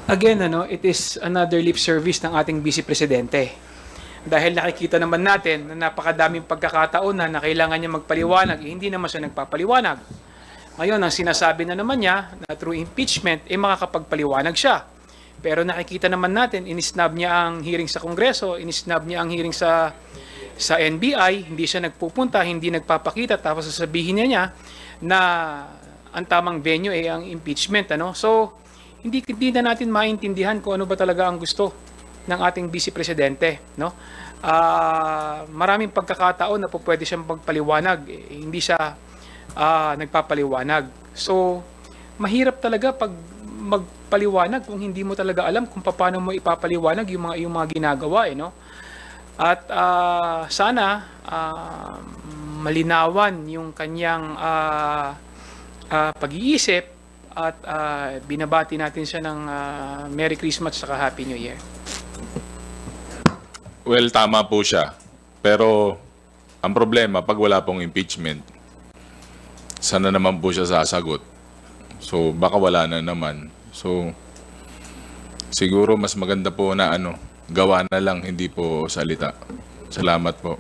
Again, it is another lip service ng ating Vice Presidente. Dahil nakikita naman natin na napakadaming pagkakataon na kailangan niya magpaliwanag, hindi naman siya nagpapaliwanag. Ngayon, ang sinasabi na naman niya na through impeachment, makakapagpaliwanag siya. Pero nakikita naman natin, inisnab niya ang hearing sa Kongreso, inisnab niya ang hearing sa NBI, hindi siya nagpupunta, hindi nagpapakita, tapos sasabihin niya na ang tamang venue ay ang impeachment. So, hindi na natin maintindihan kung ano ba talaga ang gusto ng ating Vice Presidente. Maraming pagkakataon na po pwede siyang magpaliwanag, hindi siya nagpapaliwanag. So, mahirap talaga pag magpaliwanag kung hindi mo talaga alam kung paano mo ipapaliwanag yung mga ginagawa. At sana malinawan yung kanyang pag-iisip at binabati natin siya ng Merry Christmas at Happy New Year. Well, tama po siya. Pero ang problema, pag wala pong impeachment, sana naman po siya sasagot. So, baka wala na naman. So, siguro mas maganda po na gawa na lang, hindi po salita. Salamat po.